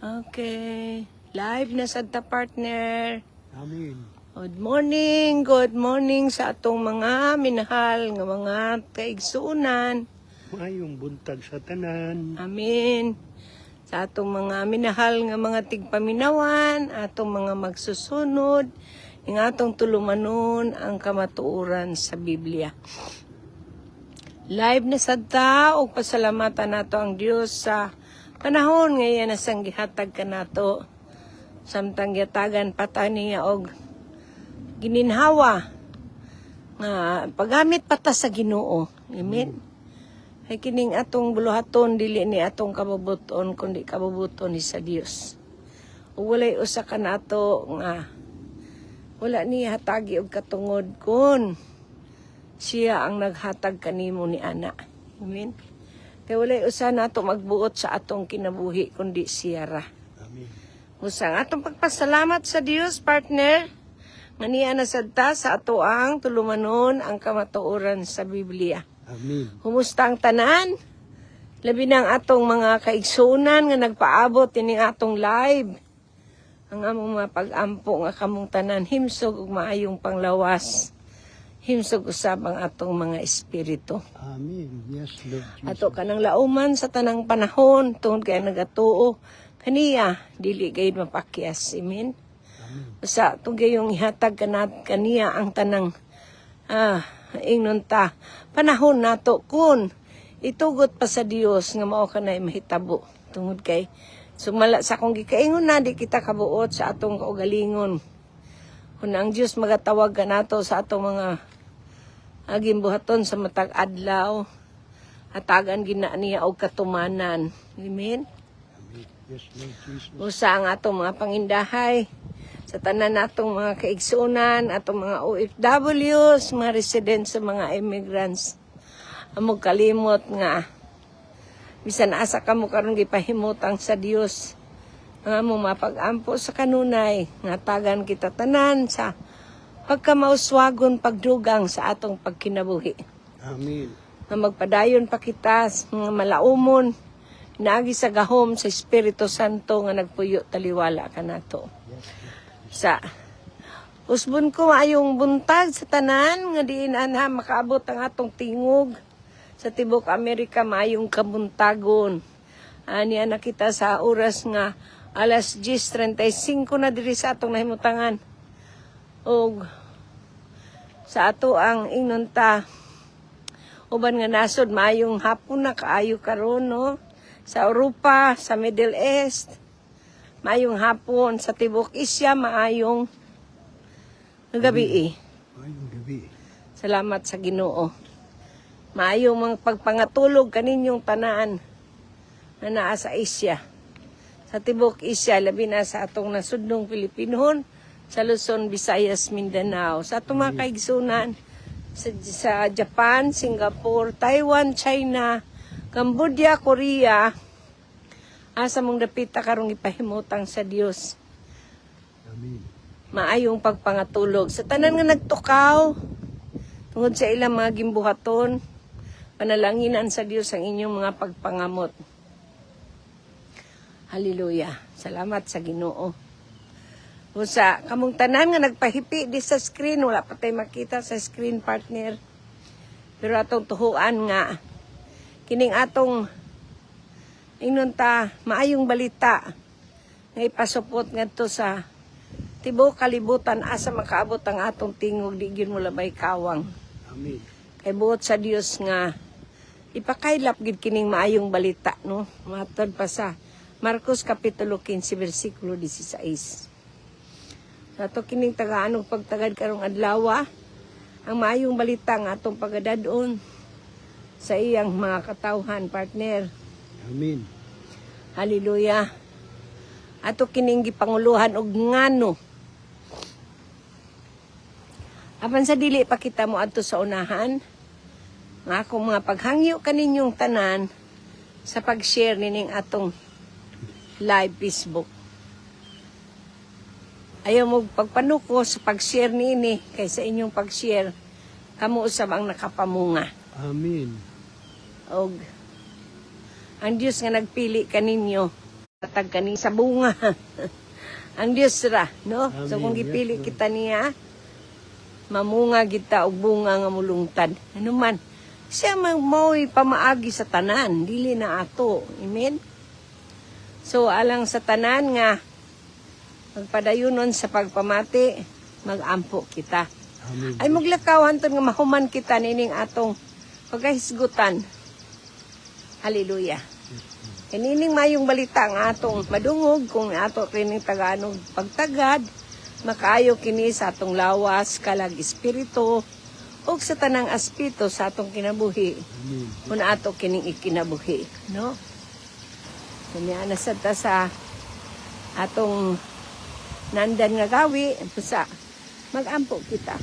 Okay. Live na sa ta partner. Amin. Good morning sa atong mga minahal nga mga kaigsuunan. Mayong buntag sa tanan. Amin. Sa atong mga minahal nga mga tigpaminawan, atong mga magsusunod, ing atong tulumanon ang kamatuoran sa Biblia. Live na sad ta og pasalamatan nato ang Dios sa panahon ngayon na sang gihatag kanato. Samtang gihatagan pata niya og gininhawa nga paggamit pata sa Ginoo. Amen. Ay kining atong buluhaton dili ni atong kabubuton kundi kabubuton ni sa Dios. Ug walay usa ka nato nga wala niya hatagi og katungod kun siya ang naghatag kanimo ni ana. Amen. Kaya walay usa nato magbuot sa atong kinabuhi kundi siya ra. Amin. Usang atong pagpasalamat sa Dios, partner. Nga niya nasadta sa ato ang tulumanon ang kamatuoran sa Biblia. Amin. Humusta ang tanan? Labi ng atong mga kaigsunan nga nagpaabot ini atong live. Ang among mga pag-ampo nga kamong tanan himsog ug maayong panglawas. Himsog usab ang atong mga espiritu. Amin. Yes, Lord Jesus. Ato kanang lauman sa tanang panahon tungod kay nagatuo kaniya dili gayud mapakyas. Amen. Sa tugayong ihatag kaniya ang tanang ingnon ta panahon nato kun itugot pa sa Dios nga mao kanay mahitabo tungod kay sumala sa akong gikaingon na di kita kabuot sa atong kaugalingon kun ang Dios magatawag kanato sa atong mga gimbuhaton sa matag adlaw hatagan gina niya og katumanan. Amen. Amin. Yes, Lord Jesus. Usa ang atong mga pangindahay sa tanan natong mga kaigsunan, atong mga OFWs, mga residents sa mga immigrants. Amog kalimot nga bisan asa kamo karon gipahimutang sa Dios nga among mapag-ampo sa kanunay nga tagan kita tanan sa pagkamauswagon pagdugang sa atong pagkinabuhi. Amin. Nga magpadayon pa kita nga malaumon naagi sa gahom sa Espiritu Santo nga nagpuyo taliwala kanato. Sa usbon ko ayong buntag sa tanan nga diin anha makaabot ang atong tingog sa tibok Amerika maayong kabuntagon. Aniya nakita sa oras nga alas 10:35 na diri sa atong nahimutangan. Og sa ato ang ingnon ta uban nga nasod maayong hapon na kaayo karon no sa Europa, sa Middle East. Maayong hapon sa tibok Isya, maayong gabi. Mayong gabi. Salamat sa Ginoo. Maayong mga pagpangatulog kaninyong tanan na naa sa Isya. Sa tibok Isya, labi na sa atong nasudnong Pilipinhon, sa Luzon, Visayas, Mindanao. Sa atong mga kaigsunan sa Japan, Singapore, Taiwan, China, Cambodia, Korea, asa mong dapita karong ipahimutang sa Dios. Amin. Maayong pagpangatulog. Sa tanan nga nagtukaw, tungod sa ilang mga gimbuhaton, panalanginan sa Dios ang inyong mga pagpangamot. Hallelujah. Salamat sa Ginoo. O sa kamong tanan nga nagpahipi di sa screen, wala pa tayo makita sa screen, partner. Pero atong tuhuan nga, kining atong ingnon ta maayong balita nga ipasupot ngadto sa tibuok kalibutan asa makaabot ang atong tingog di gyud mo labay kawang. Amin. Kay buot sa Dios nga ipakaylap gid kining maayong balita no. Matod pa sa Marcos kapitulo 15 bersikulo 16. Sa to kining tagaanong pagtagad karong adlaw ang maayong balita nga atong pagadadon sa iyang mga katawhan, partner. Amin. Hallelujah. Ato kining gipanguluhan og ngano. Apan sa dili pa kita mo adto sa unahan, nga akong mga paghangyo kaninyong tanan sa pag-share nining atong live Facebook. Ayaw mo pagpanuko sa pag-share nini kaysa inyong pag-share kamo usab ang nakapamunga. Amin. Og ang Diyos nga nagpili kaninyo maghatag kani sa bunga. Ang Dios ra, no? So kung Amen. gipili Yes, Lord. kita niya, mamunga kita og bunga nga mulungtad. Ano man, siya mo'y pamaagi sa tanan, dili na ato. Amen? So alang sa tanan nga magpadayunon sa pagpamati, magampo kita. Amen. Ay maglakaw hantod nga mahuman kita nining atong pagahisgutan. Hallelujah. Kanining mayong balita ang atong madungog kung ato kining Tagalog pagtagad, makaayo kini sa atong lawas, kalag espiritu, o sa tanang aspito sa atong kinabuhi. Amen. Kung ato kining ikinabuhi. No? Kanya nasad ta sa atong nandan nga gawi, pusa, magampo kita.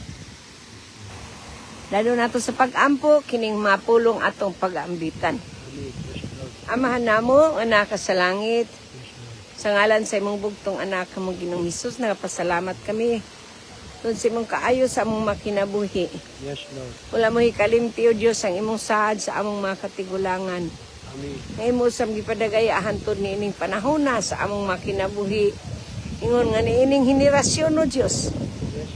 Lalo nato sa pagampo, kining mapulong atong pagambitan. Amen. Yes, Lord. Amahan namo, anak sa langit, Yes, Lord. sa ngalan sa imong bugtong anak mo Ginoong Hesus, nagapasalamat kami. Doon sa imong kaayo sa among makinabuhi. Yes, Lord. Wala mo hikalimti o Diyos ang imong saad sa among mga katigulangan. Amen. Ngay mo sa gipadagayahan to ni ining panahon na sa among makinabuhi. Ingon nga ni ining henerasyon o Diyos.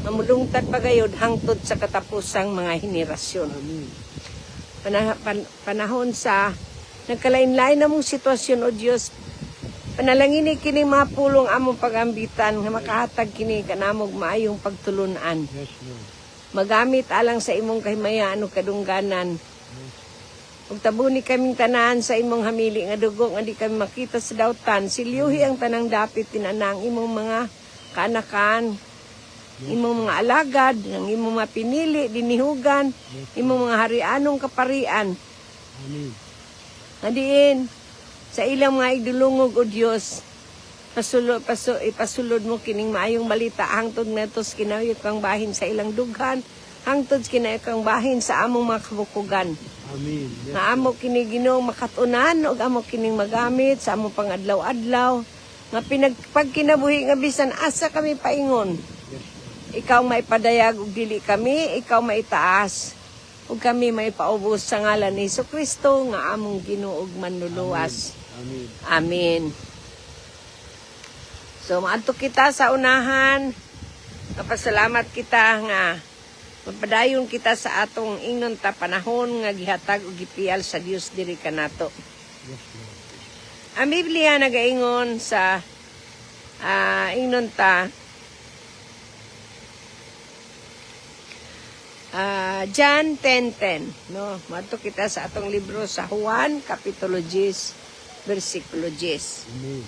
Mamulungtad pagayod hangtod sa katapusang mga henerasyon. Amen. Panahon sa nagkalain-lain na mong sitwasyon o Diyos. Panalangini kini mga pulong among pagambitan nga makahatag kini kanamog maayong pagtulunan. Yes, Lord. Magamit alang sa imong kahimayaan o kadungganan. Ug tabuni kaming tanan sa imong hamili nga dugo nga di kami makita sa dawtan. Silyuhi ang tanang dapit tinanang imong mga kaanakan, imong mga alagad, ang imong mga pinili, dinihugan, imong mga harianong kaparian. Amen. Adiin, sa ilang mga idulungog o Diyos, ipasulod mo kining maayong balita hangtod netos kinayod kang bahin sa ilang dughan, hangtod kinayod kang bahin sa among mga kabukugan. Amen. Yes, Nga amo kini Ginoo makatunan o amo kining magamit sa among pangadlaw-adlaw. Nga pag kinabuhi nga bisan asa kami paingon. yes, Lord. Ikaw maipadayag ug dili kami, ikaw maitaas. Ug kami maipaubos sa ngalan ni Jesucristo nga among Ginoo ug manluluwas. Amen. Amen. So maadto kita sa unahan. Kapasalamat kita nga mapadayon kita sa atong ingnon ta panahon nga gihatag ug gipiyal sa Dios diri kanato. Yes, Lord. Ang Biblia nagaingon sa ingnon ta John 10:10, no? Maadto kita sa atong libro sa Juan kapitulo 10 versikulo 10. Amen.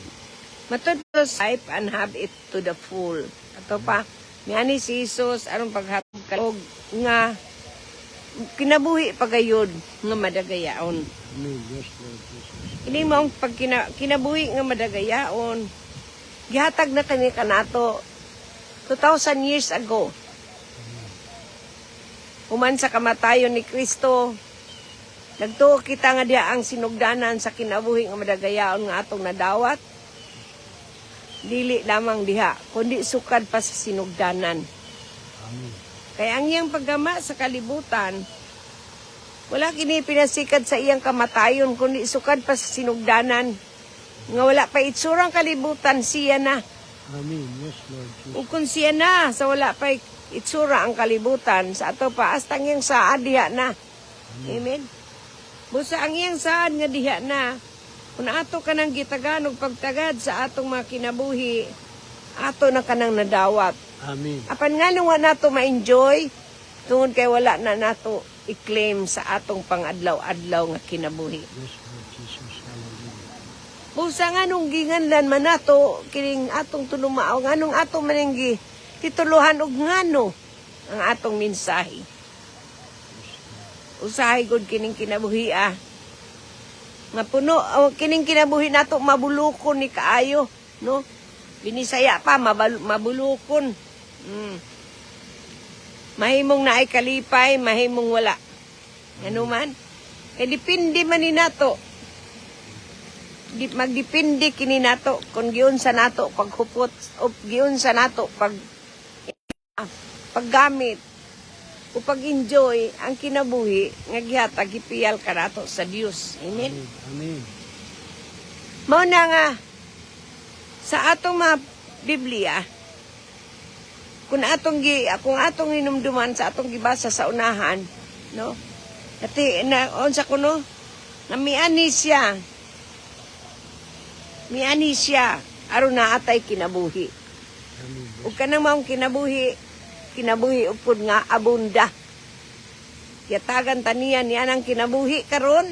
Matod life and have it to the full. Ato pa, miani si Jesus aron paghatag kalog nga kinabuhi pagayod nga madagayaon. Amen. Yes, Lord Jesus. Ini mong pag kinabuhi nga madagayaon, gihatag na kani kanato 2,000 years ago. Human sa kamatayon ni Kristo, nagtuo kita nga diha ang sinugdanan sa kinabuhi nga madagayaon nga atong nadawat. Dili lamang diha, kundi sukad pa sa sinugdanan. Amen. Kaya ang iyang paggama sa kalibutan, wala kini pinasikad sa iyang kamatayon, kundi sukad pa sa sinugdanan. Nga wala pa itsurang kalibutan, siya na. Amen. Yes, Lord Jesus. Ug kung siya na, sa wala pa itsura ang kalibutan, sa ato pa, astang iyang saad diha na. Amen. Busa ang iyang saad nga diha na, kung ato ka nang gitagan og pagtagad sa atong mga kinabuhi, ato na ka nang nadawat. Amen. Apan nga nung nato ma-enjoy, tungod kay wala na nato i-claim sa atong pangadlaw-adlaw nga kinabuhi. Yes, Lord Jesus. Hallelujah. Busa nga nung ginganlan man nato, kining atong tunumao, nga nung atong maninggi, tituluhan og ngano ang atong mensahe. Usahay gud kining kinabuhi nga puno kining kinabuhi nato mabulukon ni kaayo, no? Binisaya pa mabulukon. Mahimong naay kalipay, mahimong wala. Ano man? Kay dipindi man ni nato. Magdipindi kini nato kung giun sa nato paghupot o giun sa nato paggamit o pag-enjoy ang kinabuhi nga gihatag gipiyal kanato sa Dios. Amen. Amen. Mao na nga Sa atong mga Biblia, kung atong hinumduman sa atong gibasa sa unahan, no? Ati na unsa kuno? Na miani siya aron naatay kinabuhi. Amen. Ug kanang maong kinabuhi upod nga abunda. Yatagan taniya niya ng kinabuhi karon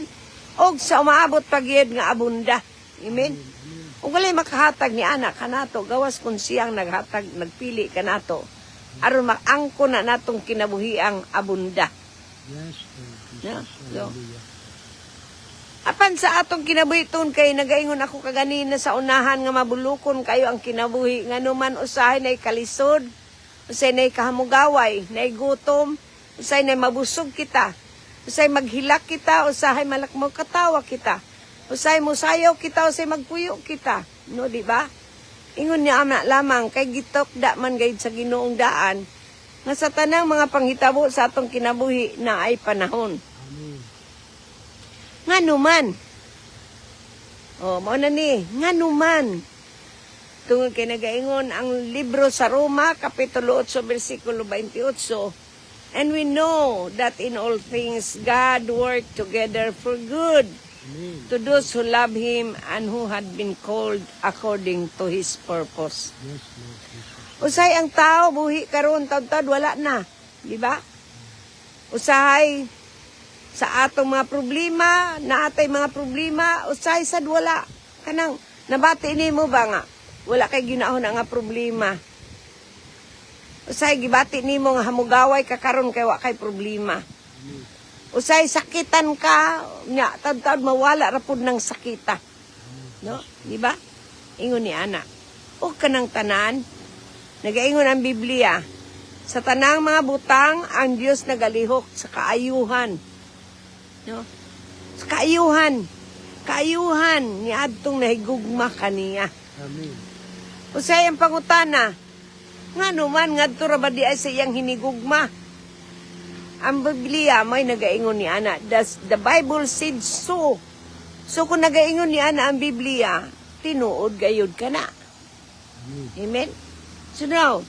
og sa umaabot pagyud nga abunda. Amen. Ug walay makahatag ni anak kanato gawas kun siyang nagpili kanato aron maangko na natong kinabuhi ang abunda. Yes, Lord Jesus. Yeah, so, Hallelujah. apan sa atong kinabuhi ton kay nagaingon ako kaganina sa unahan nga mabulukon kayo ang kinabuhi nga numan usahay nay kalisod, usahay nay kahamugaway, nay gutom, usahay nay mabusog kita, usahay maghilak kita, usahay malakmog katawa kita, usahay musayaw kita, usahay magpuyo kita, no di ba? Ingon niya ama lamang kay gitokda man gayud sa Ginoong daan nga sa tanang mga panghitabo sa atong kinabuhi na ay panahon. Amen. Nga numan. Mao na ni, nga numan. Tungod kay nagaingon ang libro sa Roma, Kapitulo 8, versikulo 28. And we know that in all things God worked together for good Amen. to those who love Him and who had been called according to His purpose. Yes, Lord Jesus. Usay ang tao, buhi karon taud-taud wala na. Di ba? Usahay sa atong mga problema, naatay mga problema, usahay sad wala. Kanang nabati nimo ba nga wala kay ginahon nga problema. Usahay gibati nimo nga hamugaway ka karon kay wa kay problema. Amen. Usay sakitan ka, nya taud-taud mawala ra pud ng sakita. No? Di ba? Ingon ni ana. O kanang tanan, nagaingon ang Biblia, sa tanang mga butang, ang Diyos nagalihok sa kaayuhan. No? Sa kaayuhan. Kaayuhan ni adtong nahigugma kaniya. Amen. Usay ang pangutana, nga numan ngadto ra ba di ay sa iyang hinigugma? Ang Biblia may nagaingon ni ana, the Bible said so. So kung nagaingon ni ana ang Biblia, tinuod gayud kana. Amen. Amen. So now,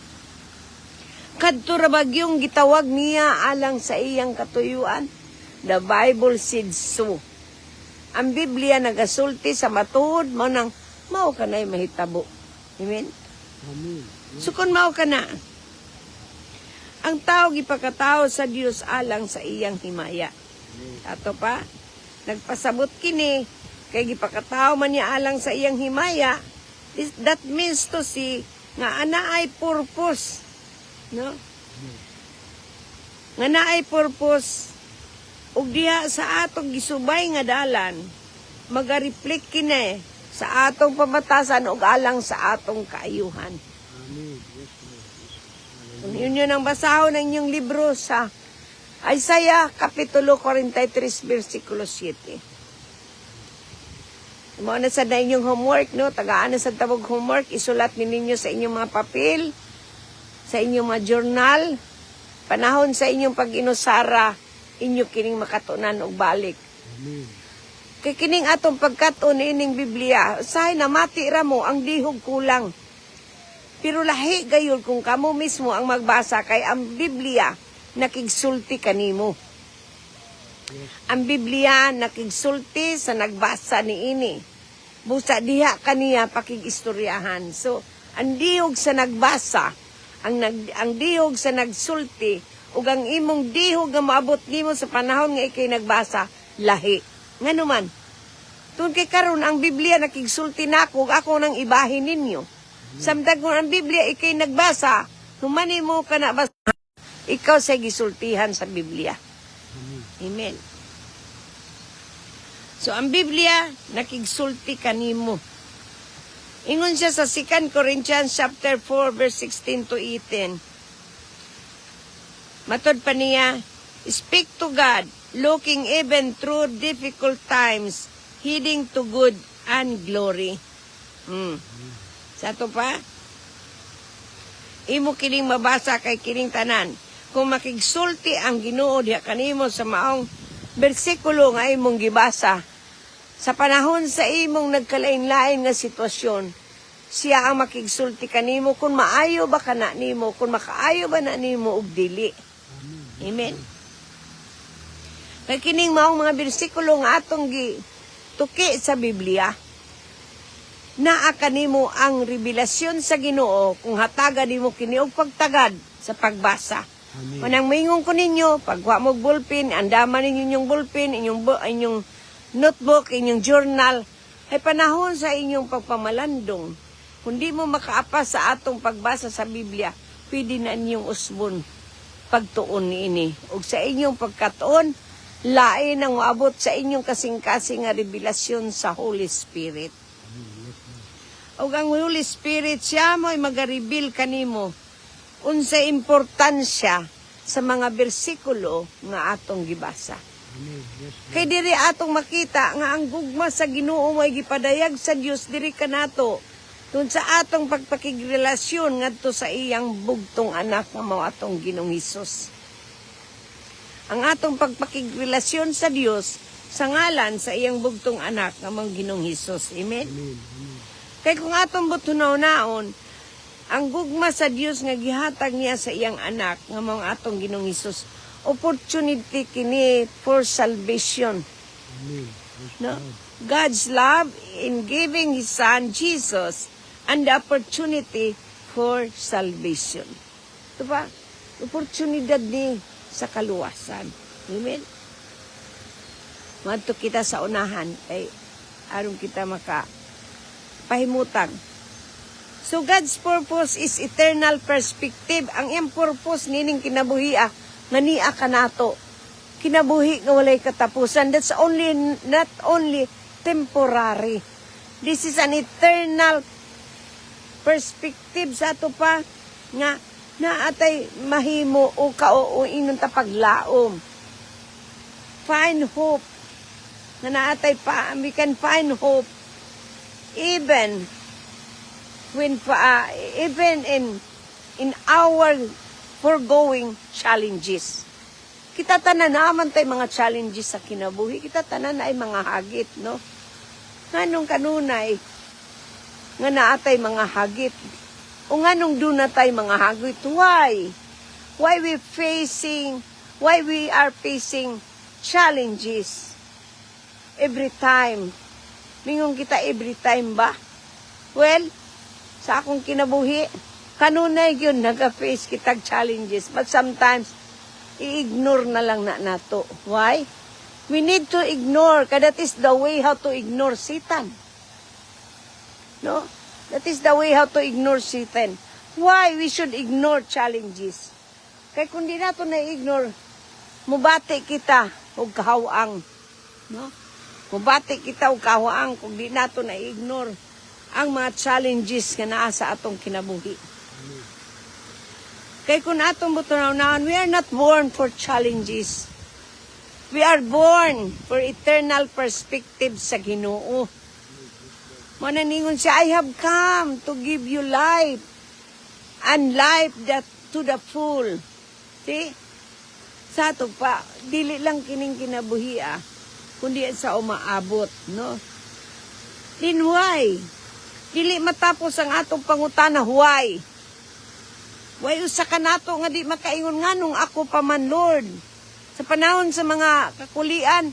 kadto ra bagyong gitawag niya alang sa iyang katuyuan, the Bible said so. Ang Biblia nagasulti sa matuod mo nang mao kanay mahitabo. Amen. Amen. So kung mao kana, ang tao gipakatao sa Dios alang sa iyang himaya. Ato pa, nagpasabot kini kay gipakatao man niya alang sa iyang himaya. That means to see nga ana ay purpose, no? Nga na ay purpose ug diha sa atong gisubay nga dalan maga-reflect kini sa atong pamatasan ug alang sa atong kaayuhan. Amen. Yes, Lord Jesus. Kung yun ang basahon ng inyong libro sa Isaiah, Kapitulo 43, versikulo 7. Mo na sa na inyong homework, no? Tagaan na sa tabog homework, isulat ninyo sa inyong mga papel, sa inyong mga journal, panahon sa inyong pag-inusara, inyo kining makatunan og balik. Amen. Kay kining atong pagkatun ining Biblia, usahay na mati ra mo ang dihog kulang. Pero lahi gayud kung kamo mismo ang magbasa kay ang Biblia nakigsulti kanimo. Ang Biblia nakigsulti sa nagbasa niini. Busa diha kaniya pakigistoryahan. So, ang dihog sa nagbasa, ang dihog sa nagsulti, ug ang imong dihog nga maabot nimo sa panahon nga ikay nagbasa, lahi. Ngano man? Tun kay karon ang Biblia nakigsulti nako, ako nang ibahin ninyo. Samtang kung ang Biblia ikay nagbasa, humani mo ka na basa, ikaw sa gisultihan sa Biblia. Amen. So, ang Biblia, nakigsulti kanimo. Ingon siya sa 2 Corinthians chapter 4, verse 16 to 18. Matod pa niya, speak to God, looking even through difficult times, heading to good and glory. Sa to pa, imo kining mabasa kay kining tanan. Kung makigsulti ang Ginoo diha kanimo sa maong bersikulo nga imong gibasa, sa panahon sa imong nagkalain-lain nga sitwasyon, siya ang makigsulti kanimo kung maayo ba kana nimo, kung makaayo ba na nimo og dili. Amen. Kay kining maong mga bersikulo nga atong tuki sa Biblia, naa kanimo ang revelasyon sa Ginoo kung hatagan nimo kini og pagtagad sa pagbasa. Amen. Manang mingon ko ninyo, pagwa mo ballpen, andaman ninyo inyong ballpen, inyong notebook, inyong journal, ay panahon sa inyong pagpamalandong. Kung di mo makaapas sa atong pagbasa sa Biblia, pwede na inyong usbon pagtuon niini. O sa inyong pagkatuon, lain ang maabot sa inyong kasing-kasing nga revelasyon sa Holy Spirit. O ang Holy Spirit, siya mo ay mag-reveal kanimo unsa importansya sa mga bersikulo nga atong gibasa. Amen. Yes, Lord. Kay diri atong makita nga ang gugma sa Ginoo may gipadayag sa Dios diri kanato tun sa atong pagpakigrelasyon ngadto sa iyang bugtong anak nga mao atong Ginoong Hesus. Ang atong pagpakigrelasyon sa Dios sa ngalan sa iyang bugtong anak nga mao Ginoong Hesus. Amen. Amen. Amen. Kay kung atong butunaw-naon, ang gugma sa Dios nga gihatag niya sa iyang anak nga mao atong Ginoong Hesus, opportunity kini for salvation. Amen. Yes, No? Lord. God's love in giving His Son, Jesus, and the opportunity for salvation. Ito ba? Oportunidad ni sa kaluwasan. Amen? Madto kita sa unahan, ay aron kita pahimutan. So God's purpose is eternal perspective. Ang iyang purpose nining kinabuhi nga niya kanato. Kinabuhi nga walay katapusan. That's not only temporary. This is an eternal perspective sa ato pa nga naatay mahimo o kauuinon ta paglaom. Find hope. Nga naatay pa, we can find hope even in our foregoing challenges. Kita tanan naman tay mga challenges sa kinabuhi. Kita tanan ay mga hagit, no? Nganong kanunay nga naatay mga hagit. O nganong dunatay mga hagit. Why? Why we are facing challenges every time? Mingon kita every time ba? Well, sa akong kinabuhi, kanunay yun, nag-face kitag challenges. But sometimes, i-ignore na lang na nato. Why? We need to ignore, because that is the way how to ignore Satan. No? That is the way how to ignore Satan. Why we should ignore challenges? Kaya kung di nato na-ignore, mubati kita o kahawang. No? Mubati kita o kahawang kung di nato na-ignore ang mga challenges nga naa sa atong kinabuhi. Kaya kung atong butunaw-naon, we are not born for challenges. We are born for eternal perspective sa Ginoo. Mananingon siya, I have come to give you life, and life that to the full. See? Sa ato pa, dili lang kining kinabuhi kundi sa umaabot, no? Then why? Dili matapos ang atong pangutana, why? Why usa ka nato nga di makaingon nganong ako pa man, Lord? Sa panahon sa mga kakulian,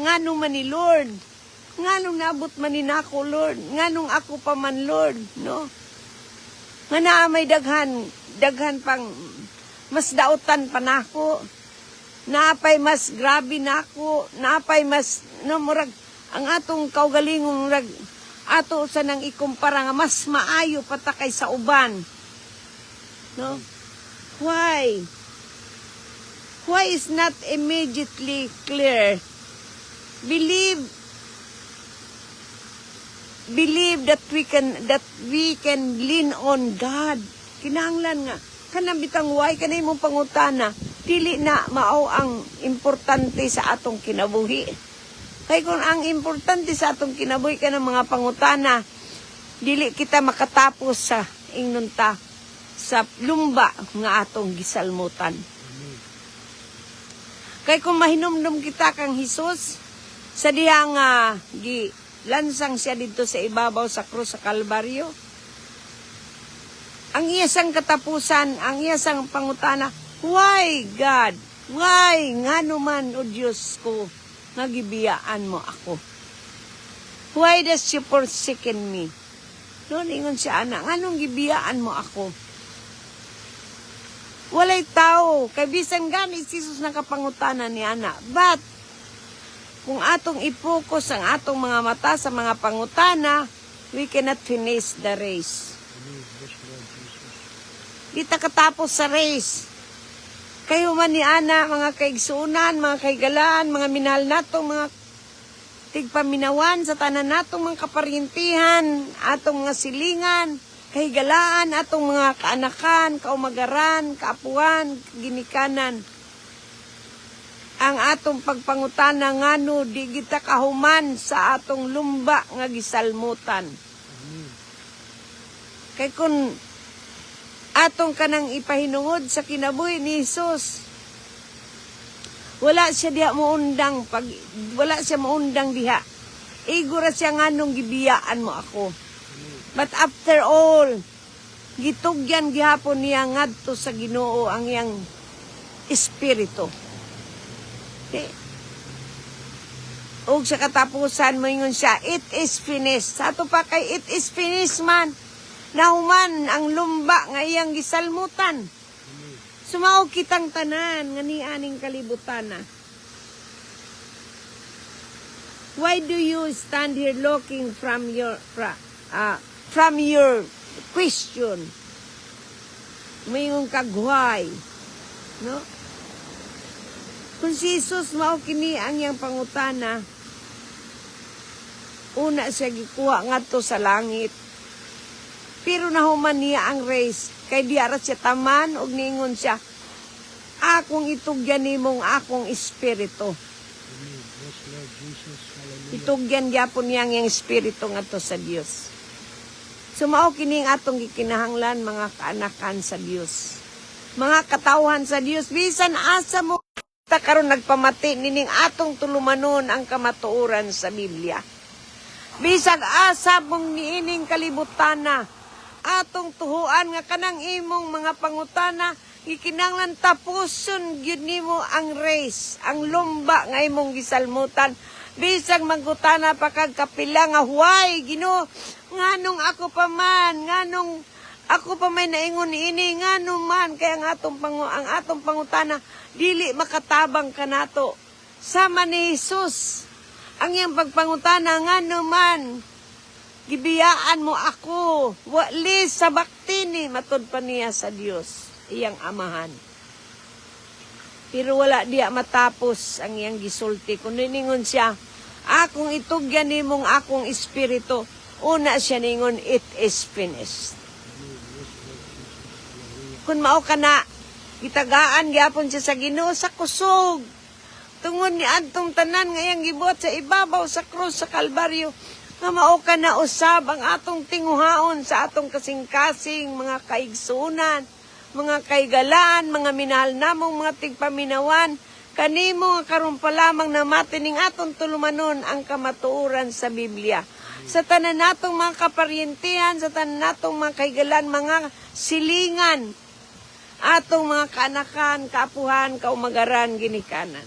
nganong man ni Lord? Nganong naabot man ni nako, Lord? Nganong ako pa man, Lord? No? Nga naa may daghan pang mas dautan pa nako. Naapay mas grabe nako, naapay mas murag ang atong kaugalingong murag ato sa nang ikumpara nga mas maayo patakay sa uban. No? Why? Why is not immediately clear? Believe that we can lean on God. Kinahanglan nga kanang bitang why kanay mong pangutana, dili na mao ang importante sa atong kinabuhi. Kay kung ang importante sa atong kinabuhi kanang mga pangutana, dili kita makatapos sa ingnunta sa lumba nga atong gisalmutan. Kay kung mahinumdum kita kang Hesus sa diha nga lansang siya dito sa ibabaw sa krus sa Kalbaryo. Ang iyasang katapusan, ang iyasang pangutana, why God? Why? Ngano man, o Diyos ko, nga gibiyaan mo ako? Why does you forsaken me? Noon, ingon siya, anak, nganong gibiyaan mo ako? Walay tao, kay bisan gani si Jesus nakapangutana ni anak. But, kung atong i-focus ang atong mga mata sa mga pangutana, we cannot finish the race. Amen. Yes, Lord Jesus. Di ta katapos sa race. Kayo man ni ana, mga kaigsuunan, mga kaigalaan, mga minahal natong mga tigpaminawan sa tanan natong mga kaparintihan, atong mga silingan, kahigalaan, atong mga kaanakan, kaumagaran, kaapuan, ginikanan. Ang atong pagpangutana ngano di kita kahuman sa atong lumba nga gisalmutan. Amen. Kay kung atong kanang ipahinungod sa kinabuhi ni Jesus, wala siya diha muundang wala siya muundang diha. Igura siya nganong gibiyaan mo ako. But after all, gitugyan gihapon niya ngadto sa Ginoo ang iyang espiritu. Okay. Og sa katapusan moingon siya, it is finished. Sa ato pa kay it is finished man. Nahuman ang lumba nga iyang gisalmutan. Sumao kitang tanan nga nianing kalibutan na. Why do you stand here looking from your question? Mayong kagway, no? Kung si Jesus mao kini ang iyang pangutana, una siya gikuha ngadto sa langit. Pero nahuman niya ang race, kay diara siya taman og niingon siya, akong itugyan nimong akong espiritu. Amen. Yes, Lord Jesus. Hallelujah. Itugyan gyapon niya ang espiritu ngadto sa Dios. So mao kini ang atong gikinahanglan mga kaanakan sa Dios. Mga katawhan sa Dios, bisan asa mo ta karon nagpamati nining atong tulumanon ang kamatuoran sa Biblia. Bisag asa mong niining kalibutana, atong tuhuan nga kanang imong mga pangutana, ikinanglan tapuson gyud nimo ang race, ang lumba nga imong gisalmutan. Bisag magutana pa kag kapila nga huway, Ginoo, nganong ako pa man, nganong ako pa may naingon ini, nganong man kay ang atong pangutana dili makatabang kanato. Sama ni Jesus ang iyang pagpangutana, nganong man gibiyaan mo ako, wali sa baktini, matud pa niya sa Dios, iyang amahan. Pero wala diya matapos ang iyang gisulti. Kung ningon siya, akong itugyan nimong akong espiritu, una siya ningon, it is finished. Kung mao ka na, gitagaan gyapon siya sa Ginoo sa kusog. Tungod ni adtong tanan nga iyang gibuhat sa ibabaw sa krus sa Kalbaryo, nga mao ka na usab ang atong tinguhaon sa atong kasing-kasing mga kaigsunan, mga kaigalaan, mga minahal namong mga tigpaminawan, kanimo nga karon pa lamang na matining atong tulumanon ang kamatuoran sa Biblia. Sa tanan natong mga kaparyentihan, sa tanan natong mga kaigalan, mga silingan, atong mga kaanakan, kaapuhan, kaumagaran, ginikanan.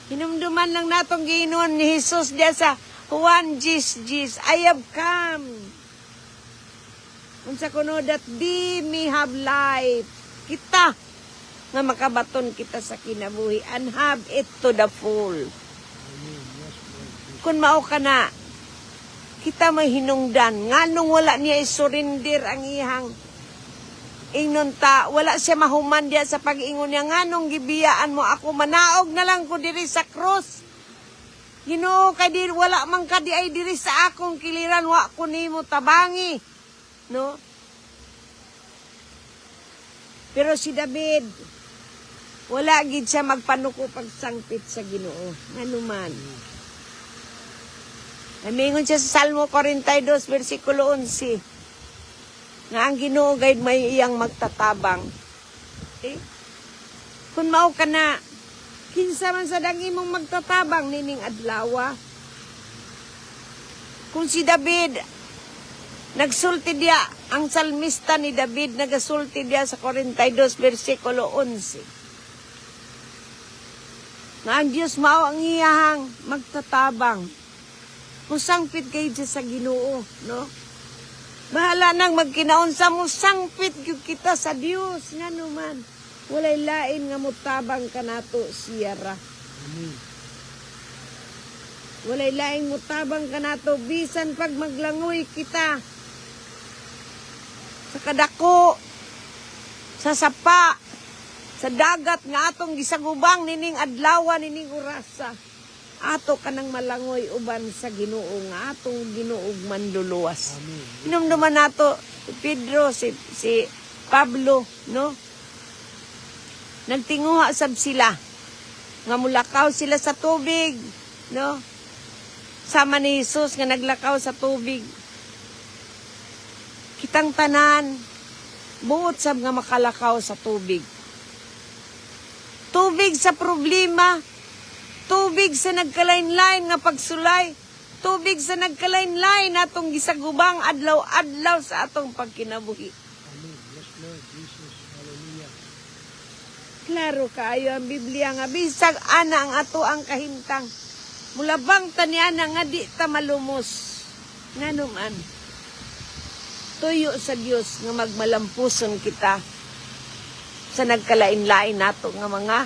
Hinumduman lang natong giinuon ni Jesus diya sa Juan 10:10, I have come. Unsa kuno that thee may have life. Kita nga makabaton kita sa kinabuhi and have it to the full. Kung mao ka na, kita may hinungdan. Nganong wala niya isurrender ang ihang inunta, wala siya mahuman diya sa pag-ingon niya, nganong gibiyaan mo ako, manaog na lang ko diri sa cross. Ginoo, kay di wala man ka di ay diri sa akong kiliran, wa ko nimo tabangi. No? Pero si David, wala gid siya magpanuko pagsangpit sa Ginoo. Ngano man. Namingon siya sa Salmo 42, versikulo 11. Nga ang Ginoo gayud may iyang magtatabang. Okay? Kung mao ka na, kinsa man sa dang imong magtatabang nining adlawa. Kung si David, nagsulti dia, ang salmista ni David, nagasulti dia sa 42, versikulo 11. Nga ang Diyos mao ang iyahang magtatabang. Musangpit kayo dyan sa Ginoo, no? Bahala nang magkinaunsa mo, sangpit gyud kita sa Dios nga naman. Walay lain nga mutabang kanato siyara. Amen. Walay lain mutabang kanato bisan pag maglangoy kita sa kadako, sa sapa, sa dagat nga atong gisagubang nining adlaw nining orasa. Ato kanang malangoy uban sa Ginoo nga atong Ginuog manluluwas. Amen. Hinumduman nato si Pedro, si Pablo, no? Nagtinguha sab sila. Nga mulakaw sila sa tubig, no? Sama ni Jesus nga naglakaw sa tubig. Kitang tanan, buot sab nga makalakaw sa tubig. Tubig sa problema, tubig sa nagkalain-lain nga pagsulay, tubig sa nagkalain-lain atong gisagubang adlaw-adlaw sa atong pagkinabuhi. Amen. Yes, Lord Jesus. Hallelujah. Klaro kaayo ang Biblia nga bisag ana ang ato ang kahimtang. Mulabang taniana nga di ta malumos. Nganuman, tuyo sa Dios nga magmalampuson kita sa nagkalain-lain nato nga mga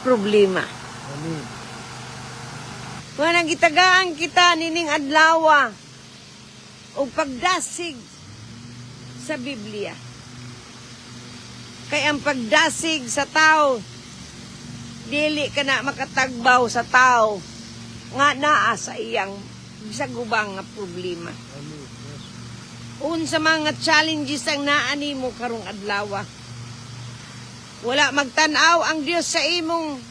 problema. Amen. Kung nang gitagaan kita nining adlawa o pagdasig sa Biblia. Kay ang pagdasig sa tao, dili ka na makatagbaw sa tao nga naa sa iyang bisagubang nga problema. Amen. Yes. Unsa mga challenges ang naa nimo karong adlaw. Wala magtan-aw ang Dios sa imong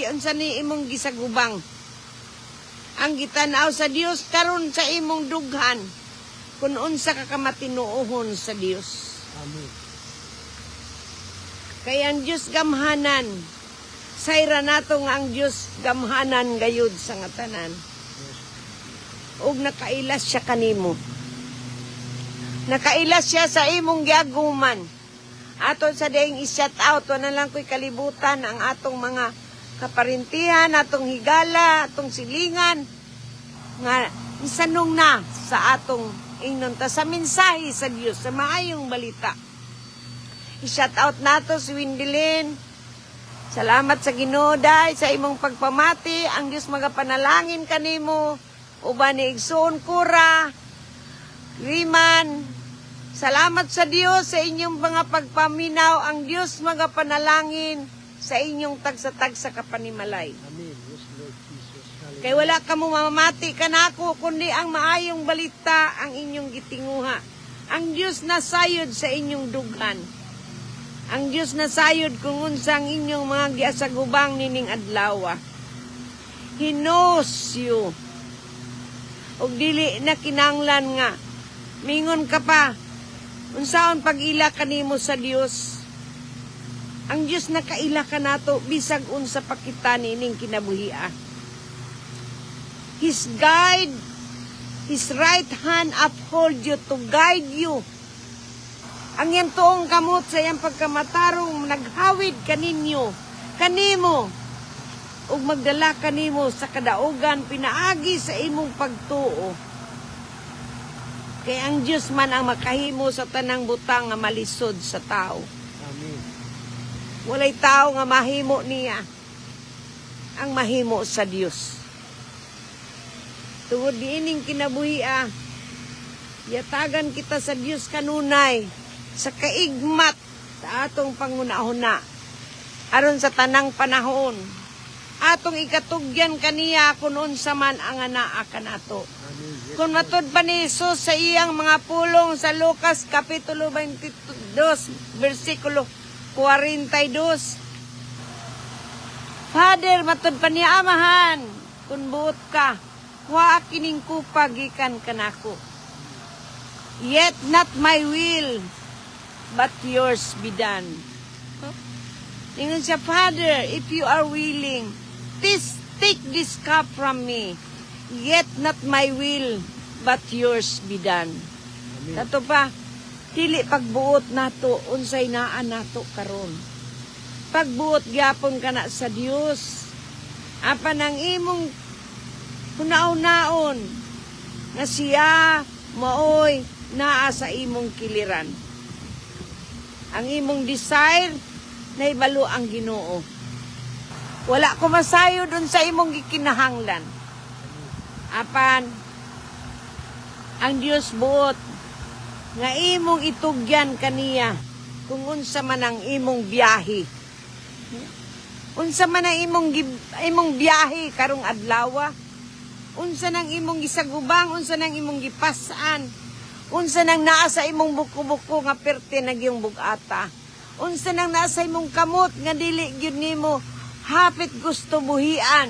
unsa ni imong gisagubang. Ang gitan-aw sa Dios karon sa imong dughan kun unsa ka kamatinuohon sa Dios. Amen. Kaya ang Dios gamhanan. Sayra nato nga ang Dios gamhanan gayud sa nga tanan. Yes. Ug nakailas siya kanimo. Nakailas siya sa imong giaguman. Aton sa daing i-shout out, na lang ko'y kalibutan ang atong mga kaparintihan, atong higala, atong silingan, nga isanong na sa atong ingnon ta sa mensahe sa Dios, sa maayong balita. I-shout out nato si Windilin. Salamat sa Ginoo day sa imong pagpamati. Ang Dios magapanalangin kanimo. Uban ni Igsoon Kura, Riman. Salamat sa Dios sa inyong mga pagpaminaw. Ang Dios magapanalangin sa inyong tagsa-tagsa kapanimalay. Amen. Yes, Lord Jesus. Hallelujah. Kay wala ka mo mamamati kanako kundi ang maayong balita ang inyong gitinguha. Ang Dios nasayod sa inyong dughan. Ang Dios nasayod kung unsang inyong mga giasagubang nining adlaw. He knows you. Og dili na kinanglan nga mingon ka pa unsaon pag-ila kanimo sa Dios. Ang Dios nakaila ka nato bisag unsa pa kita nining kinabuhia. His guide, His right hand uphold you to guide you. Ang yan tuong kamot sa iyang pagkamatarong naghawid kanimo ug magdala kanimo sa kadaugan pinaagi sa imong pagtuo. Kay ang Diyos man ang makahimo sa tanang butang nga malisod sa tao. Amen. Walay tao nga mahimo niya. Ang mahimo sa Dios. Tungod diining kinabuhia, yatagan kita sa Dios kanunay sa kaigmat sa atong pangunahuna aron sa tanang panahon. Atong ikatugyan kaniya kung unsa man ang anaa kanato. Amen. Yes, Kung matod pa ni Jesus sa iyang mga pulong sa Lucas Kapitulo 22, versikulo 42. Father, matod pa niya amahan, kung buot ka, wa kining kupa gikan kanako. Yet not my will, but yours be done. Ingon siya, Father, if you are willing, please take this cup from me. Yet not my will, but yours be done. Amen. Kato pa, dili pagbuot nato, unsay naa nato karon. Pagbuot gyapon ka na sa Dios. Apan ang imong hunaon-naon, nga siya maoy naa sa imong kiliran. Ang imong desire, naibalo ang Ginoo. Wala ko masayo dun sa imong gikinahanglan. Apan, ang Dios buot, nga imong itugyan kaniya, kung unsa man ang imong biyahe. Unsa man ang imong biyahe karong adlaw, unsa nang imong gisagubang, unsa nang imong gipasaan, unsa nang naa sa imong buko-buko nga perte na giyong bugata, unsa nang naa sa imong kamot nga dili gyud nimo hapit gusto buhian.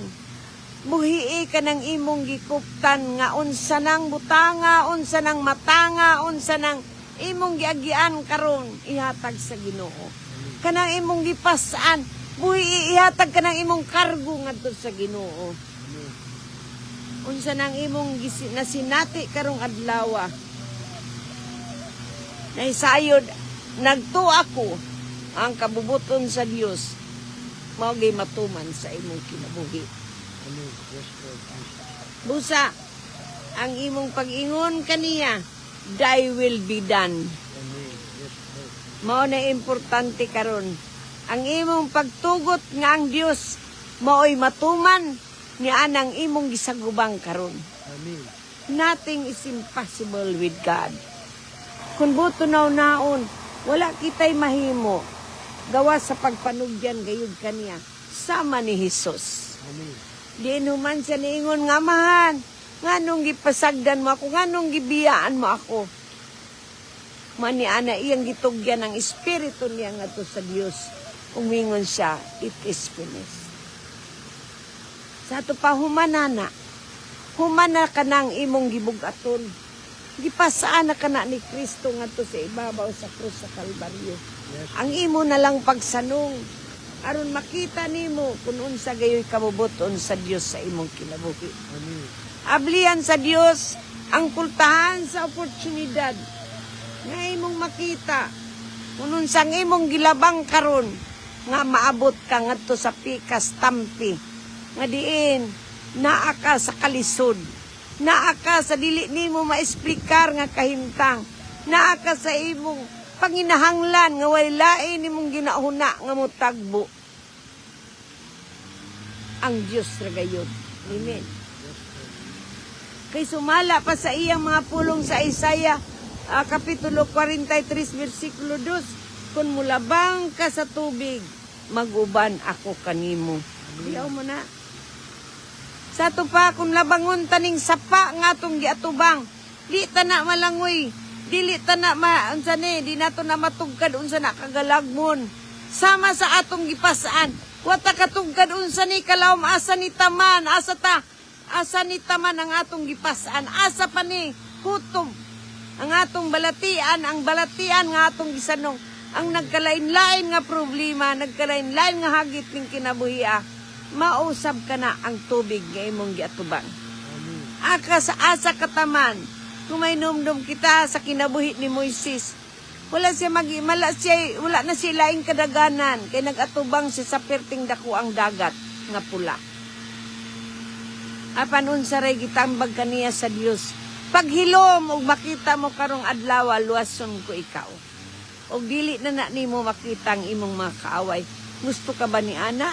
Buhii ka ng imong gikuptan nga unsa nang butanga, unsa nang matanga, unsa nang imong giagian karon ihatag sa Ginoo. Kanang imong gipasaan, buhii ihatag ka ng imong kargo ngadto sa Ginoo. Unsa nang imong nasinati karong adlaw. Naisayod nagtuo ako ang kabubuton sa Dios mao gay matuman sa imong kinabuhi. Amen. Yes, Lord Jesus. Busa, ang imong pag-ingon kaniya, thy will be done. Amen. Yes, Lord. Mao na importante karon. Ang imong pagtugot nga ang Dios maoy matuman ni anang imong gisagubang karon. Amen. Nothing is impossible with God. Kung buto naon, wala kitay mahimo. Gawa sa pagpanugyan gayud kaniya sama ni Hesus. Amen. Di naman siya niingon nga mahan. Nganong gipasagdan mo ako, nganong gibiyaan mo ako. Maniana iyang gitugyan ng espiritu niya nga to sa Dios. Umingon siya, it is finished. Sa ato pa humanana, humana ka ng imong gibugaton. Gipasaan na ka na ni Kristo nga to sa ibabaw sa krus sa Kalbaryo. Yes. Ang imo na lang pagsanong, aron makita nimo kung unsa gayoy kabubuton sa Dios sa imong kinabuhi. Amen. Ablihan sa Dios ang kultahan sa oportunidad nga imong makita kung unsang imong gilabang karon nga maabot ka ngadto sa pikas tampi nga diin naa ka sa kalisod, naa ka sa dili nimo maesplikar nga kahimtang, naa ka sa imong panginahanglan nga way lain nimong ginahuna nga motagbo. Ang Dios ra gayud. Amen. Kay sumala pa sa iyang mga pulong sa Isaiah kapitulo 43 versikulo 2, kun mulabang ka sa tubig, maguban ako kanimo. Diyaw mo na. Sa to pa kung labangon taning sapa nga atong giatubang, di ta na malangoy, dili ta na unsa ni, di nato na matugkad unsa na kagalagmon. Sama sa atong gipasaan, wata katugkad unsa ni kalawom asa ni taman, asa ni taman ang atong gipasaan, asa pa ni kutob ang atong balatian, ang balatian nga atong gisanong, ang nagkalain-lain nga problema, nagkalain-lain nga hagit ning kinabuhi, mausab ka na ang tubig nga imong giatubang. Amen. Aka sa asa kataman, kung may numdum kita sa kinabuhi ni Moises, wala na siya laing kadaganan, kay nagatubang siya sa perting dako ang dagat nga pula. Apan unsa ray gitambag kaniya sa Dios. Paghilom og makita mo karong adlaw, luwason ko ikaw. Og dili na nimo makita ang imong mga kaaway. Gusto ka ba ni ana?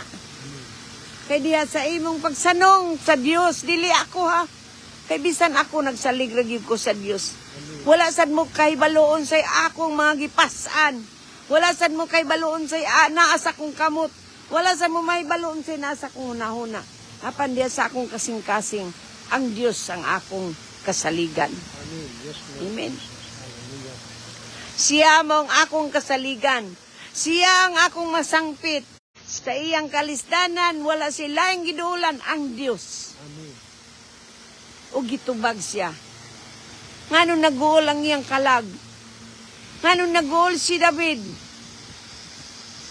Kay diha sa imong pagsanong sa Dios, dili ako ha. Kay bisan ako nagsaligragib ko sa Dios. Wala sad mo kay baloon say akong mga gipasan. Wala sad mo kay baloon say naa sa kong kamot. Wala sad mo may baloon say nasa kong hunahuna. Apan diya sa akong kasing-kasing, ang Dios ang akong kasaligan. Amen. Yes, Lord. Amen. Hallelujah. Siya mo ang akong kasaligan. Siya ang akong masangpit. Sa iyang kalisdanan, wala silaing gidulan ang Dios. Amen. O gitubag siya. Ngano nag-uol ang iyang kalag? Ngano nag-uol si David?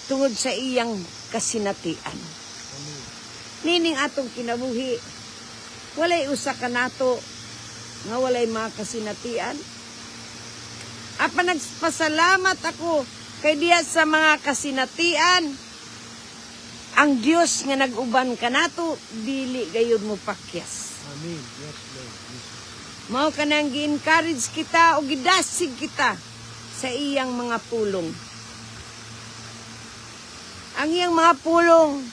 Tungod sa iyang kasinatian. Amen. Nining atong kinabuhi. Walay usa ka nato nga walay mga kasinatian. Apan nagpasalamat ako kay diya sa mga kasinatian. Ang Dios nga nag-uban ka nato, dili gayud mo pakyas. Amen. Yes, Lord Jesus. Mao ka nang gi-encourage kita o gidasig kita sa iyang mga pulong. Ang iyang mga pulong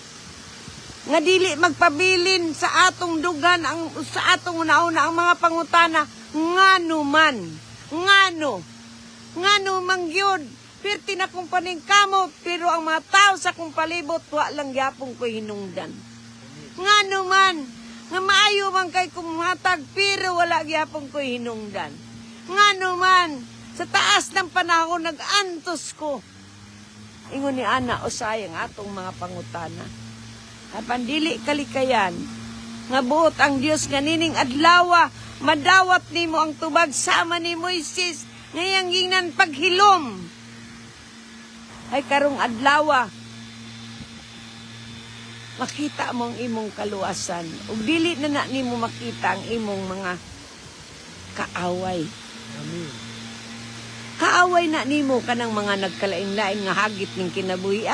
nga dili magpabilin sa atong dugan, sa atong una-una ang mga pangutana, ngano man, ngano mangyod, pirti na kong paningkamot, pero ang mga tao sa kong palibot, wa lang yapong ko hinungdan. Ngano man, nga maayo man kay kumatag, pero wala yapong ko hinungdan. Ngano man, sa taas ng panahon, nag-antos ko. Ingon ni Ana, o sayang atong mga pangutana. Apan dili kalikayan, nga buot ang Dios nga nining adlawa, madawat nimo ang tubag sama ni Moises, ngayang ginan paghilom. Ay karong adlawa, makita mo ang imong kaluwasan. Ug dili na nimo makita ang imong mga kaaway. Amen. Kaaway na nimo kanang mga nagkalain-lain nga hagit ning kinabuhi.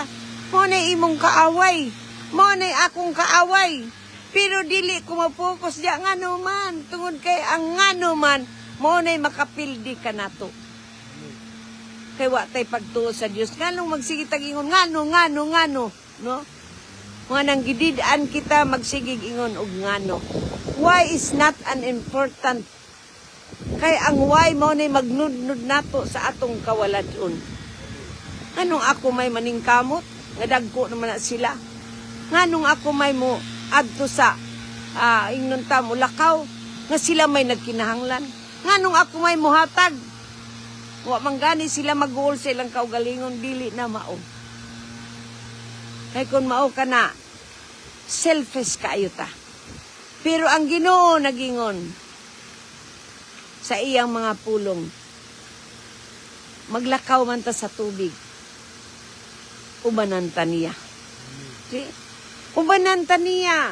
Mo na imong kaaway. Mo na akong kaaway. Pero dili ko mapokus diya ngano man. Tungod kay ang ngano man, mo na makapildi ka nato. Kay wa tay pagtuo sa Dios. Nganong magsige tag-ingon ngano, no? Mga nang gididaan kita magsigig ingon og ngano. Why is not an important? Kay ang why mo na magnudnud nato sa atong kawaladon. Anong ako may maningkamot? Nga dagko naman na sila. Nganong ako may mo adto sa ingnon ta mo lakaw nga sila may nagkinahanglan. Nganong ako may muhatag? Wa manggani sila mag-uol sa ilang kaugalingon dili na mao. Kay kun mao ka na selfish kaayo ta. Pero ang Ginoo nagingon sa iyang mga pulong, maglakaw man ta sa tubig, ubanan ta niya. See? Ubanan ta niya.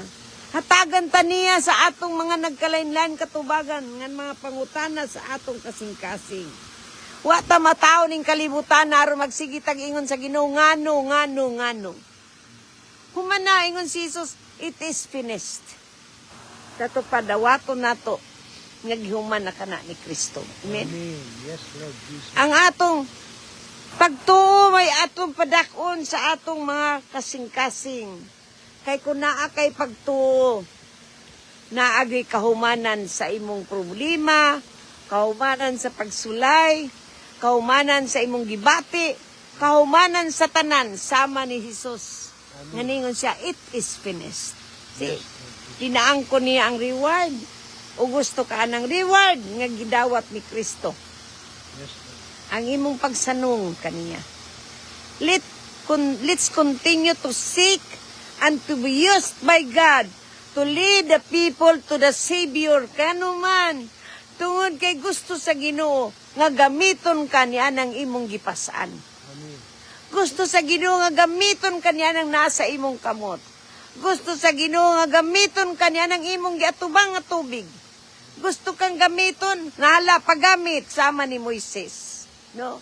Hatagan ta niya sa atong mga nagkalain-lain katubagan, ngan mga pangutana sa atong kasing-kasing. Wa ta mataw ning kalibutan aron magsige tag-ingon sa Ginoo ngano. Humana ingon si Jesus, it is finished. Dato padawaton nato nga gihuman na kana ni Kristo. Amen. Amen. Yes, Lord Jesus. Ang atong pagtuo may atong padakon sa atong mga kasing-kasing. Kay kung naa kay pagtuo, naagi kahumanan sa imong problema, kahumanan sa pagsulay, kahumanan sa imong gibati, kahumanan sa tanan, sama ni Jesus. Nganingon siya, it is finished. See, dinaang ko niya ang reward. O gusto ka ng reward nga gidawat ni Kristo. Yes, Lord. Ang imong pagsanong kaniya. Let's continue to seek and to be used by God to lead the people to the Savior. Kano man, tungod kay gusto sa Ginoo nga gamiton ka niya ng imong gipasaan. Amen. Gusto sa Ginoo nga gamiton ka niya ng nasa imong kamot. Gusto sa Ginoo nga gamiton ka niya ng imong giatubang nga tubig. Gusto kang gamiton, nahala pagamit sama ni Moises. No?